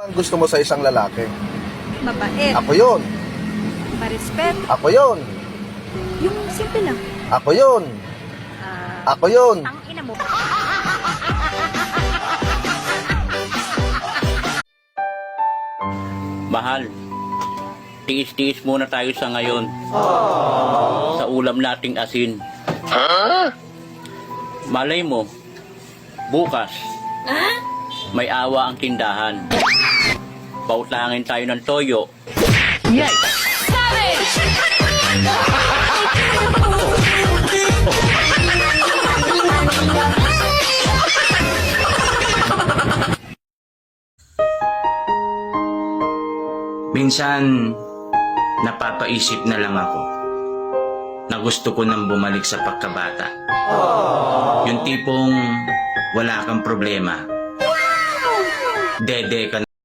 Ang gusto mo sa isang lalaki? Mabait, Ako yun. ma-respect, Ako yun. yung simple lang. Ako yun. Ako yun. Ang ina mo. Mahal, tiis-tiis muna tayo sa ngayon. Sa ulam nating asin. Malay mo, bukas, may awa ang tindahan. Pautangin tayo ng toyo. Minsan, napapaisip na lang ako na gusto ko nang bumalik sa pagkabata. Yung tipong wala kang problema. Dede ka